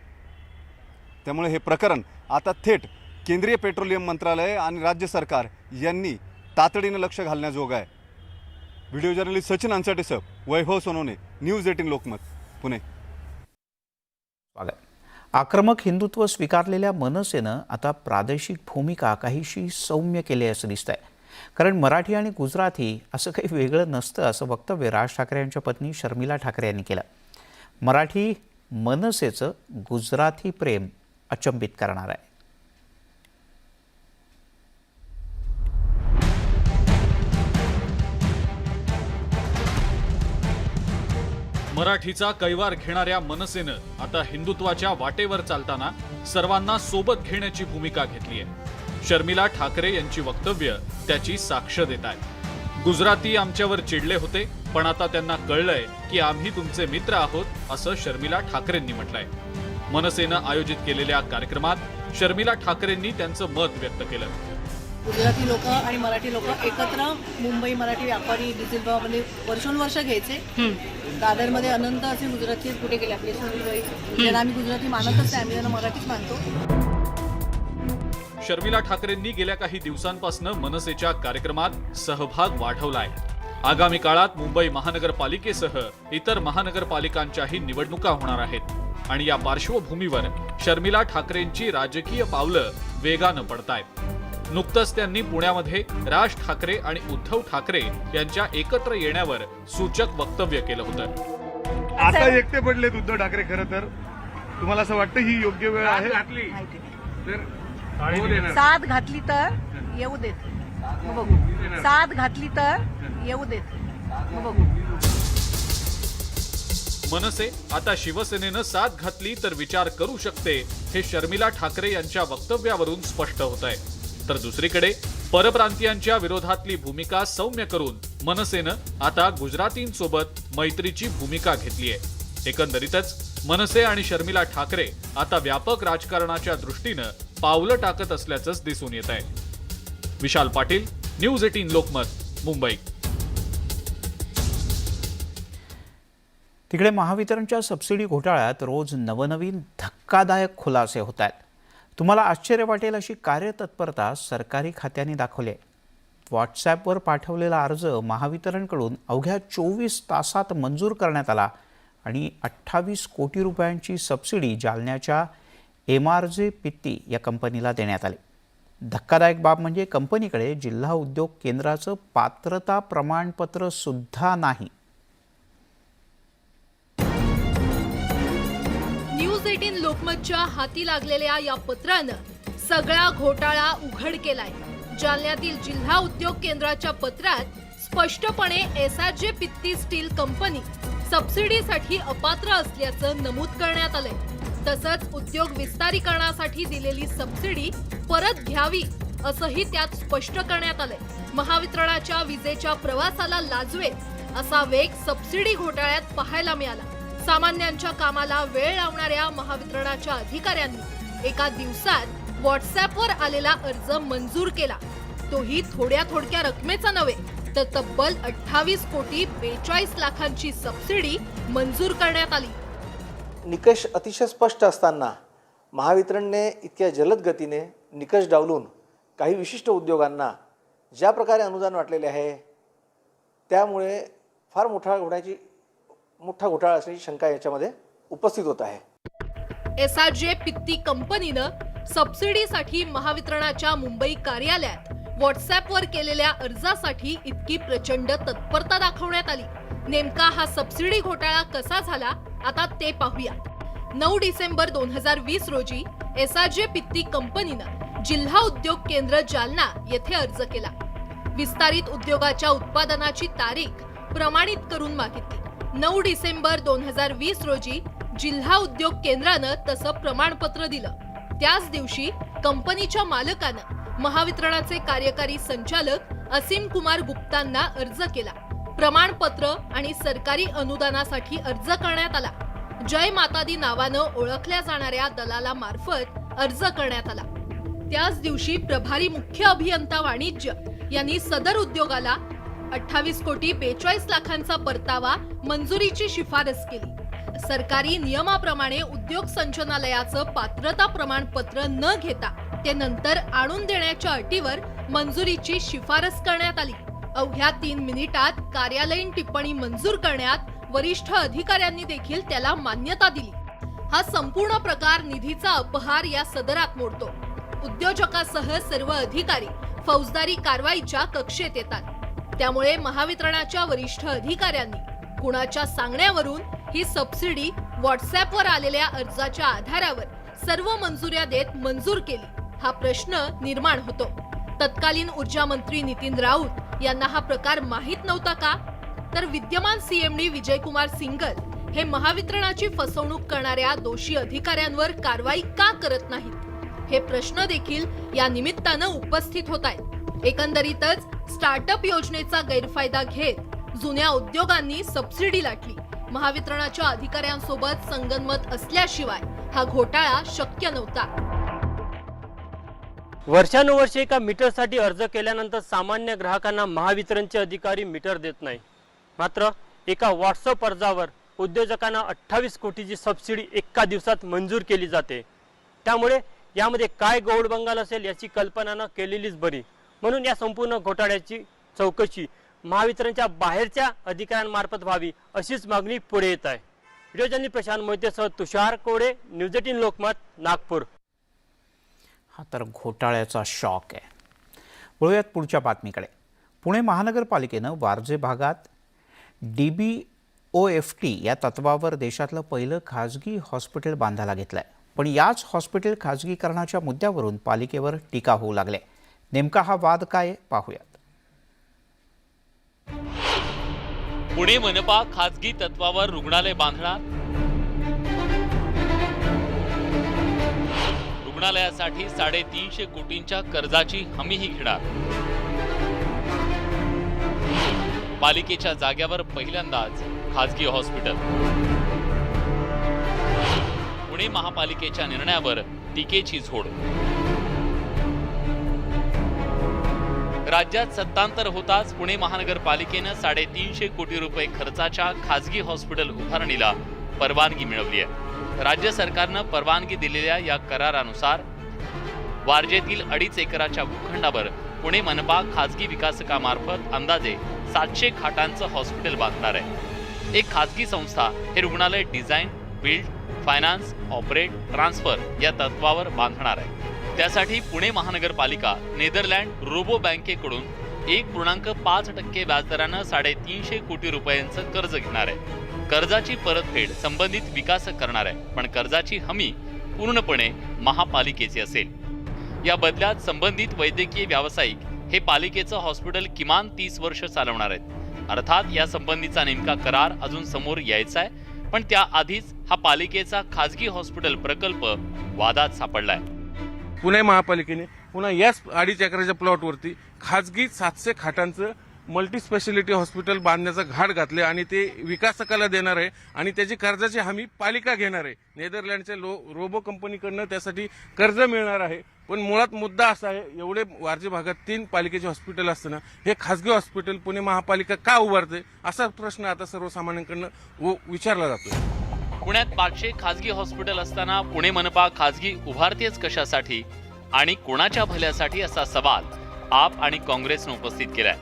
त्यामुळे हे प्रकरण आता थेट केंद्रीय पेट्रोलियम मंत्रालय आणि राज्य सरकार यांनी तातडीनं लक्ष घालण्याजोगं आहे. व्हिडिओ जर्नलिस्ट सचिन अंचटेसह वैभव सोनवणे, न्यूज 18 लोकमत, पुणे. आक्रमक हिंदुत्व स्वीकारलेल्या मनसेनं आता प्रादेशिक भूमिका काहीशी सौम्य केली असं दिसतंय. कारण मराठी आणि गुजराती असं काही वेगळं नसतं असं वक्तव्य राज ठाकरे यांच्या पत्नी शर्मिला ठाकरे यांनी केलं. मराठी मनसेचं गुजराती प्रेम अचंबित करणार आहे. मराठीचा कैवार घेणाऱ्या मनसेनं आता हिंदुत्वाच्या वाटेवर चालताना सर्वांना सोबत घेण्याची भूमिका घेतली आहे. शर्मिला ठाकरे यांची वक्तव्य त्याची साक्ष देत आहेत. गुजराती आमच्यावर चिडले होते, पण आता त्यांना कळलंय की आम्ही तुमचे मित्र आहोत असं शर्मिला ठाकरेंनी म्हटलंय. मनसेनं आयोजित केलेल्या कार्यक्रमात शर्मिला ठाकरेंनी त्यांचं मत व्यक्त केलं. गुजराती लोक आणि मराठी लोक एकत्र मुंबई मराठी व्यापारी डिझेल भावामध्ये वर्षोनवर्ष घ्यायचे. दादरमध्ये अनंत असे गुजराती कुठे गेले आपले सोनीबाई, ज्यांना आम्ही गुजराती मानतच नाही, आम्ही त्यांना मराठीच मानतो. शर्मिला ठाकरेंनी गेल्या काही दिवसांपासून मनसेच्या कार्यक्रमात सहभाग वाढवलाय. आगामी काळात मुंबई महानगरपालिकेसह इतर महानगरपालिकांच्याही निवडणुका होणार आहेत आणि या पार्श्वभूमीवर शर्मिला ठाकरेंची राजकीय पावलं वेगानं पडतायत. नुकतंच त्यांनी पुण्यामध्ये राज ठाकरे आणि उद्धव ठाकरे यांच्या एकत्र येण्यावर सूचक वक्तव्य केलं होतं. आता एकटे पडलेत उद्धव ठाकरे. खरं तर तुम्हाला असं वाटतं ही योग्य वेळ आहे? माहिती नाही. साथ घातली तर येऊ देत, मग बघू. साथ घातली तर येऊ देत, मग बघू. मनसे आता शिवसेनेनं साथ घातली तर विचार करू शकते, हे शर्मिला ठाकरे यांच्या वक्तव्यावरून स्पष्ट होत आहे. तर दुसरीकडे परप्रांतीयांच्या विरोधातली भूमिका सौम्य करून मनसेनं आता गुजरातींसोबत मैत्रीची भूमिका घेतली आहे. एकंदरीतच मनसे आणि शर्मिला ठाकरे आता व्यापक राजकारणाच्या दृष्टीनं पावलं टाकत असल्याचंच दिसून येत आहे. विशाल पाटील, न्यूज 18 लोकमत, मुंबई. तिकडे महावितरणच्या सबसिडी घोटाळ्यात रोज नवनवीन धक्कादायक खुलासे होत आहेत. तुम्हाला आश्चर्य वाटेल अशी कार्यतत्परता सरकारी खात्यांनी दाखवली आहे. व्हॉट्सॲपवर पाठवलेला अर्ज महावितरणकडून अवघ्या 24 तासात मंजूर करण्यात आला आणि 28 कोटी रुपयांची सबसिडी जालन्याच्या MRJ पित्ती या कंपनीला देण्यात आली. धक्कादायक बाब म्हणजे कंपनीकडे जिल्हा उद्योग केंद्राचं पात्रता प्रमाणपत्र सुद्धा नाही. न्यूज 18 लोकमतच्या हाती लागलेल्या या पत्रानं सगळा घोटाळा उघड केलाय. जालन्यातील जिल्हा उद्योग केंद्राच्या पत्रात स्पष्टपणे SRJ पित्ती स्टील कंपनी सबसिडीसाठी अपात्र असल्याचं नमूद करण्यात आलंय. तसंच उद्योग विस्तारीकरणासाठी दिलेली सबसिडी परत घ्यावी असंही त्यात स्पष्ट करण्यात आलंय. महावितरणाच्या विजेच्या प्रवासाला लाजवेल असा वेग सबसिडी घोटाळ्यात पाहायला मिळाला. सामान्यांच्या कामाला वेळ लावणाऱ्या महावितरणाच्या अधिकाऱ्यांनी एका दिवसात व्हॉट्सॲपवर आलेला अर्ज मंजूर केला. तोही थोड्या रकमेचा नव्हे तर तब्बल 28 कोटी 42 लाखांची सबसिडी मंजूर करण्यात आली. निकष अतिशय स्पष्ट असताना महावितरणने इतक्या जलद गतीने निकष डावलून काही विशिष्ट उद्योगांना ज्या प्रकारे अनुदान वाटलेले आहे त्यामुळे फार मोठा घोटाळा असण्याची शंका याच्यामध्ये उपस्थित होत आहे. SRJ पित्ती कंपनीनं सबसिडीसाठी महावितरणाच्या मुंबई कार्यालयात व्हॉट्सॲपवर केलेल्या अर्जासाठी इतकी प्रचंड तत्परता दाखवण्यात आली. नेमका हा सबसिडी घोटाळा कसा झाला आता ते पाहूया. 9 डिसेंबर 2020 रोजी SRJ पित्ती कंपनीनं जिल्हा उद्योग केंद्र जालना येथे अर्ज केला. विस्तारित उद्योगाच्या उत्पादनाची तारीख प्रमाणित करून मागितली. 9 डिसेंबर 2020 रोजी जिल्हा उद्योग केंद्रानं तसं प्रमाणपत्र दिलं. त्याच दिवशी कंपनीच्या मालकानं महावितरणाचे कार्यकारी संचालक असीम कुमार गुप्तांना अर्ज केला. प्रमाणपत्र आणि सरकारी अनुदानासाठी अर्ज करण्यात आला. जय मातादी नावानं ओळखल्या जाणाऱ्या दलालामार्फत अर्ज करण्यात आला. त्याच दिवशी प्रभारी मुख्य अभियंता वाणिज्य यांनी सदर उद्योगाला 28 कोटी 42 लाखांचा परतावा मंजुरीची शिफारस केली. सरकारी नियमाप्रमाणे उद्योग संचालनालयाचं पात्रता प्रमाणपत्र न घेता ते नंतर आणून देण्याच्या अटीवर मंजुरीची शिफारस करण्यात आली. अवघ्या 3 मिनिटात कार्यालयीन टिप्पणी मंजूर करण्यात वरिष्ठ अधिकाऱ्यांनी देखील त्याला मान्यता दिली. हा संपूर्ण प्रकार निधीचा अपहार या सदरात मोडतो. उद्योजकासह सर्व अधिकारी फौजदारी कारवाईच्या कक्षेत येतात. त्यामुळे महावितरणाच्या वरिष्ठ अधिकाऱ्यांनी कुणाच्या सांगण्यावरून ही सबसिडी व्हॉट्सॲपवर आलेल्या अर्जाच्या आधारावर सर्व मंजुऱ्या देत मंजूर केली, हा प्रश्न निर्माण होतो. तत्कालीन ऊर्जा मंत्री नितीन राऊत यांना हा प्रकार माहीत नव्हता का? तर विद्यमान CMD विजयकुमार सिंगल हे महावितरणाची फसवणूक करणाऱ्या दोषी अधिकाऱ्यांवर कारवाई का करत नाहीत? हे प्रश्न देखील या निमित्तानं उपस्थित होत आहेत. एकंदरीतच स्टार्टअप योजनेचा गैरफायदा घेत जुन्या उद्योगांनी सबसिडी लाटली. महावितरणाच्या अधिकाऱ्यांसोबत संगनमत असल्याशिवाय हा घोटाळा शक्य नव्हता. वर्षानुवर्षे एका मीटरसाठी अर्ज केल्यानंतर सामान्य ग्राहकांना महावितरणचे अधिकारी मीटर देत नाही. मात्र एका व्हॉट्सअप अर्जावर उद्योजकांना 28 कोटीची सबसिडी एका दिवसात मंजूर केली जाते. त्यामुळे यामध्ये काय गौडबंगाल असेल याची कल्पना न केलेलीच बरी. म्हणून या संपूर्ण घोटाळ्याची चौकशी महावितरणच्या बाहेरच्या अधिकाऱ्यांमार्फत व्हावी अशीच मागणी पुढे येत आहे. व्हिडिओ जर्नलिस्ट प्रशांत मोहितेसह तुषार कोडे, न्यूज 18 लोकमत, नागपूर. हा तर घोटाळ्याचा शॉक आहे. वळूयात पुढच्या बातमीकडे. पुणे महानगरपालिकेनं वारजे भागात DB OFT या तत्वावर देशातलं पहिलं खाजगी हॉस्पिटल बांधायला घेतलंय. पण याच हॉस्पिटल खाजगीकरणाच्या मुद्द्यावरून पालिकेवर टीका होऊ लागले. नेमका हा वाद काय पाहूयात. पुणे मनपा खाजगी तत्वावर रुग्णालय बांधणार. रुग्णालयासाठी 350 कोटींच्या कर्जाची हमीही घेणार. पालिकेच्या जाग्यावर पहिल्यांदाच खाजगी हॉस्पिटल. पुणे महापालिकेच्या निर्णयावर टीकेची झोड. राज्यात सत्तांतर होताच पुणे महानगरपालिकेनं 350 कोटी रुपये खर्चाच्या खाजगी हॉस्पिटल उभारणीला परवानगी मिळवली आहे. राज्य सरकारनं परवानगी दिलेल्या या करारानुसार वारजेतील 2.5 एकराच्या भूखंडावर पुणे मनपा खाजगी विकासकामार्फत अंदाजे 700 खाटांचं हॉस्पिटल बांधणार आहे. एक खाजगी संस्था हे रुग्णालय design, build, finance, operate, transfer या तत्वावर बांधणार आहे. त्यासाठी पुणे महानगरपालिका नेदरलँड रोबो बँकेकडून 1.5% व्याजदरानं 350 कोटी रुपयांचं कर्ज घेणार आहे. कर्जाची परतफेड संबंधित विकासक करणार आहे, पण कर्जाची हमी पूर्णपणे महापालिकेची असेल. या बदल्यात संबंधित वैद्यकीय व्यावसायिक हे पालिकेचं हॉस्पिटल किमान 30 वर्ष चालवणार आहेत. अर्थात या संबंधीचा नेमका करार अजून समोर यायचा आहे, पण त्याआधीच हा पालिकेचा खाजगी हॉस्पिटल प्रकल्प वादात सापडलाय. पुणे महापालिकेने पुन्हा याच 2.5 एकराच्या प्लॉटवरती खाजगी 700 खाटांचं मल्टी स्पेशालिटी हॉस्पिटल बांधण्याचा घाट घातले आणि ते विकासकाला देणार आहे आणि त्याची कर्जाची हमी पालिका घेणार आहे. नेदरलँडच्या रोबो कंपनीकडनं त्यासाठी कर्ज मिळणार आहे. पण मुळात मुद्दा असा आहे, एवढे वारजे भागात 3 पालिकेचे हॉस्पिटल असताना हे खाजगी हॉस्पिटल पुणे महापालिका का उभारते असा प्रश्न आता सर्वसामान्यांकडनं विचारला जातो. पुण्यात 500 खाजगी हॉस्पिटल असताना पुणे मनपा खाजगी उभारतेच कशासाठी आणि कोणाच्या भल्यासाठी असा सवाल आप आणि काँग्रेसनं उपस्थित केलाय.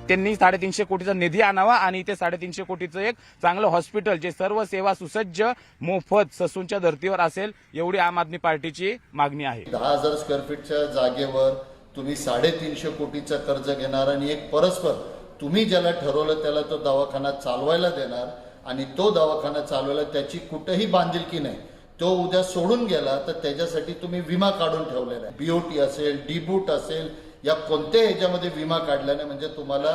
त्यांनी 350 कोटीचा निधी आणावा आणि ते 350 कोटीचं एक चांगलं हॉस्पिटल जे सर्व सेवा सुसज्ज मोफत ससूनच्या धर्तीवर असेल एवढी आम आदमी पार्टीची मागणी आहे. 10,000 स्क्वेअर फीटच्या जागेवर तुम्ही 350 कोटीचं कर्ज घेणार आणि एक परस्पर तुम्ही ज्याला ठरवलं त्याला तो दवाखाना चालवायला देणार आणि तो दवाखाना चालवायला त्याची कुठेही बांधिलकी नाही. तो उद्या सोडून गेला तर त्याच्यासाठी तुम्ही विमा काढून ठेवलेला आहे. BOT असेल, डीबूट असेल, या कोणत्याही ह्याच्यामध्ये विमा काढल्याने म्हणजे तुम्हाला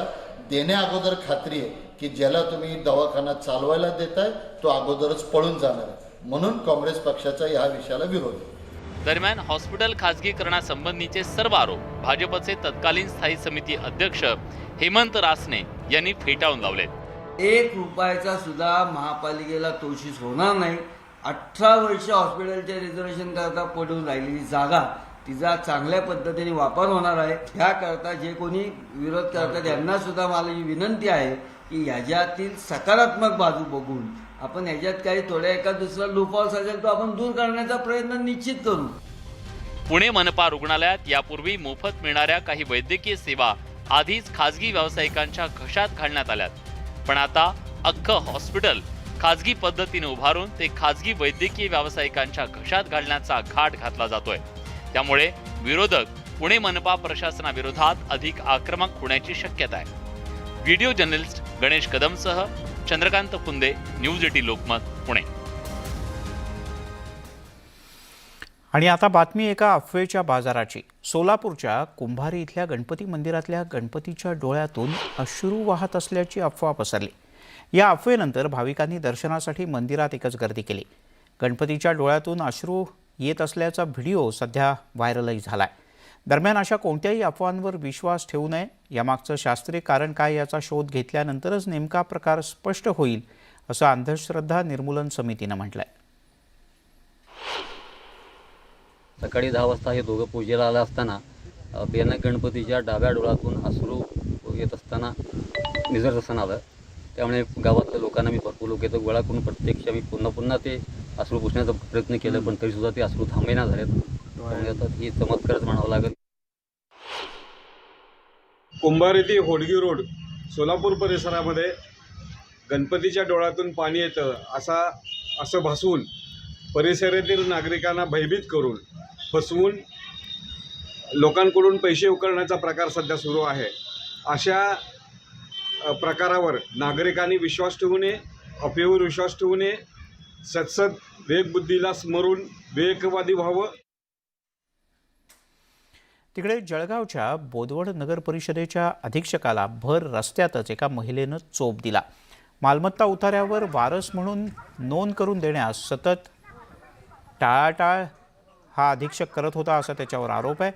देण्या अगोदर खात्री आहे की ज्याला तुम्ही दवाखाना चालवायला देताय तो अगोदरच पळून जाणार आहे. म्हणून काँग्रेस पक्षाचा या विषयाला विरोध आहे. दरम्यान हॉस्पिटल खाजगीकरणासंबंधीचे सर्व आरोप भाजपचे तत्कालीन स्थायी समिती अध्यक्ष हेमंत रासने यांनी फेटाळून लावलेत. 1 रुपयाचा सुद्धा महापालिकेला तोशीस होणार नाही. 18 वर्ष हॉस्पिटलच्या रिझर्वेशन करता पडून राहिलेली जागा तिचा चांगल्या पद्धतीने वापर होणार आहे. ह्याकरता जे कोणी विरोध करतात त्यांना सुद्धा मला ही विनंती आहे की ह्याच्यातील सकारात्मक बाजू बघून आपण ह्याच्यात काही थोड्या एका दुसरा लूपहॉल्स असेल तो आपण दूर करण्याचा प्रयत्न निश्चित करू. पुणे मनपा रुग्णालयात यापूर्वी मोफत मिळणाऱ्या काही वैद्यकीय सेवा आधीच खाजगी व्यावसायिकांच्या घशात घालण्यात आल्यात. पण आता अख्खं हॉस्पिटल खाजगी पद्धतीने उभारून ते खाजगी वैद्यकीय व्यावसायिकांच्या घशात घालण्याचा घाट घातला जातोय. त्यामुळे विरोधक पुणे मनपा प्रशासनाविरोधात अधिक आक्रमक होण्याची शक्यता आहे. व्हिडिओ जर्नलिस्ट गणेश कदमसह चंद्रकांत फुंदे, न्यूज 18 लोकमत, पुणे. आणि आता बातमी एका अफवेच्या बाजाराची. सोलापूरच्या कुंभारी इथल्या गणपती मंदिरातल्या गणपतीच्या डोळ्यातून अश्रू वाहत असल्याची अफवा पसरली. या अफवेनंतर भाविकांनी दर्शनासाठी मंदिरात एकच गर्दी केली. गणपतीच्या डोळ्यातून अश्रू येत असल्याचा व्हिडिओ सध्या व्हायरलही झालाय. दरम्यान अशा कोणत्याही अफवांवर विश्वास ठेवू नये. यामागचं शास्त्रीय कारण काय याचा शोध घेतल्यानंतरच नेमका प्रकार स्पष्ट होईल असं अंधश्रद्धा निर्मूलन समितीनं म्हटलंय. सकाळी 10 वाजता हे दोघं पूजेला आला असताना भयानक गणपतीच्या डाव्या डोळ्यातून अश्रू येत असताना निदर्शनास आलं. त्यामुळे गावातल्या लोकांना मी भरपूर लोक येतं गोळा करून प्रत्यक्ष मी पुन्हा ते अश्रू पुसण्याचा प्रयत्न केला, पण तरीसुद्धा ते अश्रू थांबेना झालेत. त्यामुळे आता ही चमत्कारच म्हणावं लागेल. कुंभारी ते होडगी रोड सोलापूर परिसरामध्ये गणपतीच्या डोळ्यातून पाणी येतं असं भासवून परिसरातील नागरिकांना भयभीत करून फसवून लोकांकडून पैसे उकळण्याचा प्रकार सध्या सुरू आहे. अशा प्रकारावर नागरिकांनी विश्वास ठेवू नये, अफवेवर विश्वास ठेवू नये, सत्सद विवेकबुद्धीला स्मरून विवेकवादी व्हावं. तिकडे जळगावच्या बोदवड नगर परिषदेच्या अधीक्षकाला भर रस्त्यातच एका महिलेनं चोप दिला. मालमत्ता उतार्यावर वारस म्हणून नोंद करून देण्यास सतत टाळाटाळ हा अधीक्षक करत होता असा त्याच्यावर आरोप आहे.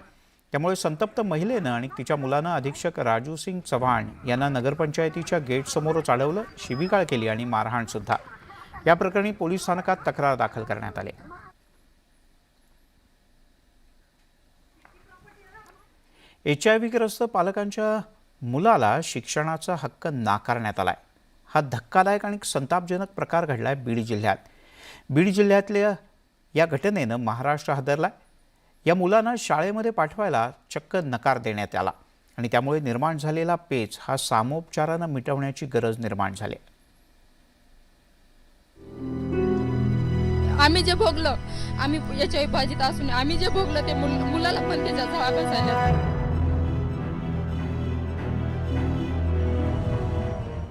त्यामुळे संतप्त महिलेनं आणि तिच्या मुलानं अधीक्षक राजू सिंग चव्हाण यांना नगरपंचायतीच्या गेटसमोरच अडवलं, शिवीगाळ केली आणि मारहाणसुद्धा. या प्रकरणी पोलीस स्थानकात तक्रार दाखल करण्यात आली. HIV ग्रस्त पालकांच्या मुलाला शिक्षणाचा हक्क नाकारण्यात आलाय. हा धक्कादायक आणि संतापजनक प्रकार घडलाय बीड जिल्ह्यात. बीड जिल्ह्यातल्या या घटनेनं महाराष्ट्र हादरलाय. या मुलांना शाळेमध्ये पाठवायला चक्क नकार देण्यात आला आणि त्यामुळे निर्माण झालेला पेच हा सामोपचारानं मिटवण्याची गरज निर्माण झाली. आम्ही जे भोगलं, आम्ही याच्या बाजीत असून आम्ही जे भोगलं ते मुलाला पण त्याचा जबाब असायला.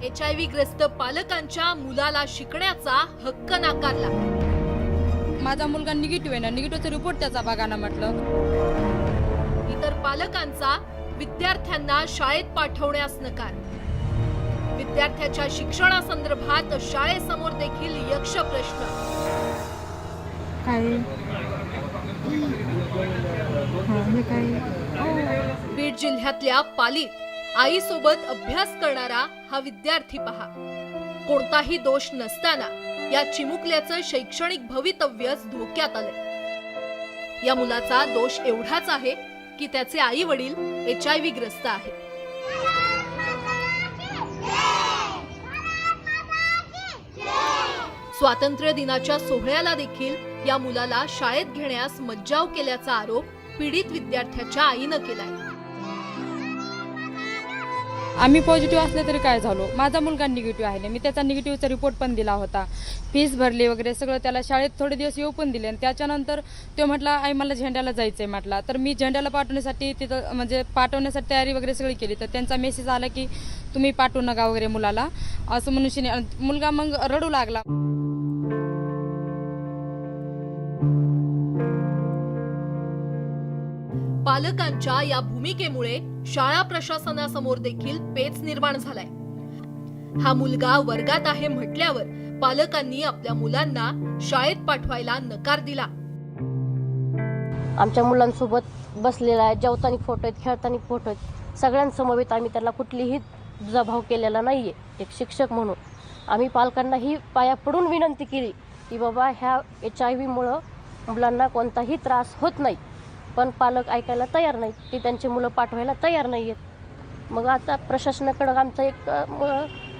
HIV ग्रस्त पालकांच्या मुलाला शिकण्याचा हक्क नाकारला. माझा मुलगा निगेटिव्ह आहे ना, निगेटिव्हचा रिपोर्ट त्याचा बघा ना म्हटलं. इतर पालकांचा विद्यार्थ्यांना शाळेत पाठवण्यास नकार. विद्यार्थ्याच्या शिक्षणासंदर्भात शाळेसमोर देखील यक्ष प्रश्न. बीड जिल्ह्यातल्या पालीत आईसोबत अभ्यास करणारा हा विद्यार्थी पहा. कोणताही दोष नसताना या चिमुकल्याचं शैक्षणिक भवितव्यच धोक्यात आलंय. या मुलाचा दोष एवढाच आहे की त्याचे आई वडील HIV ग्रस्त आहेत. स्वातंत्र्य दिनाच्या सोहळ्याला देखील या मुलाला शाळेत घेण्यास मज्जाव केल्याचा आरोप पीडित विद्यार्थ्याच्या आईनं केलाय. आम्ही पॉझिटिव्ह असले तरी काय झालो, माझा मुलगा निगेटिव्ह आहे. मी त्याचा निगेटिव्हचा रिपोर्ट पण दिला होता, फीस भरली वगैरे सगळं. त्याला शाळेत थोडे दिवस येऊ पण दिले आणि त्याच्यानंतर तो म्हटला आई मला झेंड्याला जायचंय म्हटला. तर मी झेंड्याला पाठवण्यासाठी तिथं म्हणजे पाठवण्यासाठी तयारी वगैरे सगळी केली. तर त्यांचा मेसेज आला की तुम्ही पाठवू नका वगैरे मुलाला असं म्हणून. मुलगा मग रडू लागला. पालकांच्या या भूमिकेमुळे शाळा प्रशासनासमोर देखील पेच निर्माण झालाय. हा मुलगा वर्गात आहे म्हटल्यावर पालकांनी आपल्या मुलांना शाळेत पाठवायला नकार दिला. आमच्या मुलांसोबत बसलेला आहे, जेवताना फोटो आहेत, खेळताना फोटो आहेत, सगळ्यांसमवेत आम्ही त्याला कुठलीही दुजाभाव केलेला नाहीये. एक शिक्षक म्हणून आम्ही पालकांनाही पाया पडून विनंती केली की बाबा ह्या HIV मुळे मुलांना कोणताही त्रास होत नाही. पण पालक ऐकायला तयार नाहीत, ते त्यांची मुलं पाठवायला तयार नाही आहेत. मग आता प्रशासनाकडे आमचा एक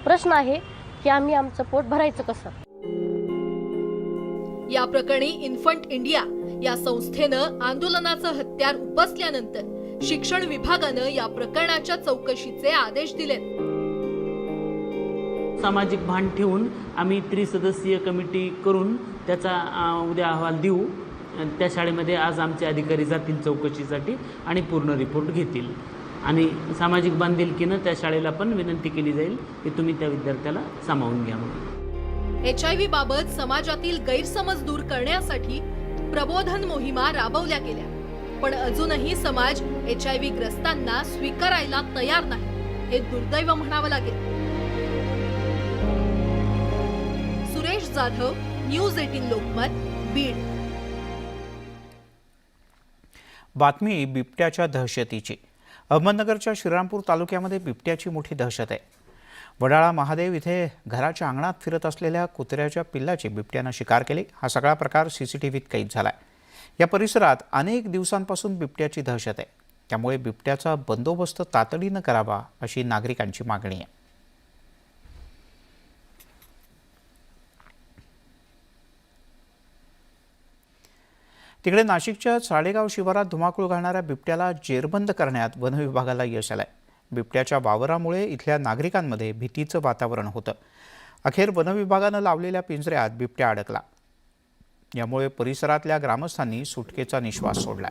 प्रश्न आहे की आम्ही आमचं पोट भरायचं कसं. या प्रकरणी इन्फंट इंडिया या संस्थेनं आंदोलनाचं हत्यार उपसल्यानंतर शिक्षण विभागानं या प्रकरणाच्या चौकशीचे आदेश दिलेत. सामाजिक भान ठेवून आम्ही त्रिसदस्यीय कमिटी करून त्याचा उद्या अहवाल देऊ. त्या शाळेमध्ये आज आमचे अधिकारी जातील चौकशीसाठी आणि पूर्ण रिपोर्ट घेतील. आणि सामाजिक बांधिलकीनं त्या शाळेला पण विनंती केली जाईल की तुम्ही त्या विद्यार्थ्याला सामावून घ्या म्हणून. HIV बाबत समाजातील गैरसमज दूर करण्यासाठी प्रबोधन मोहिमा राबवल्या गेल्या. पण अजूनही समाज HIV ग्रस्तांना स्वीकारायला तयार नाही. हे दुर्दैव म्हणावं लागेल. सुरेश जाधव, न्यूज 18 लोकमत, बीड. बातमी बिबट्याच्या दहशतीची. अहमदनगरच्या श्रीरामपूर तालुक्यामध्ये बिबट्याची मोठी दहशत आहे. वडाळा महादेव इथे घराच्या अंगणात फिरत असलेल्या कुत्र्याच्या पिल्लाची बिबट्यानं शिकार केली. हा सगळा प्रकार CCTVत कैद झालाय. या परिसरात अनेक दिवसांपासून बिबट्याची दहशत आहे. त्यामुळे बिबट्याचा बंदोबस्त तातडीनं करावा अशी नागरिकांची मागणी आहे. तिकडे नाशिकच्या साडेगाव शिवारात धुमाकूळ घालणाऱ्या बिबट्याला जेरबंद करण्यात वनविभागाला यश आलंय. बिबट्याच्या वावरामुळे इथल्या नागरिकांमध्ये भीतीचं वातावरण होतं. अखेर वनविभागानं लावलेल्या पिंजऱ्यात बिबट्या अडकला. यामुळे परिसरातल्या ग्रामस्थांनी सुटकेचा निश्वास सोडला.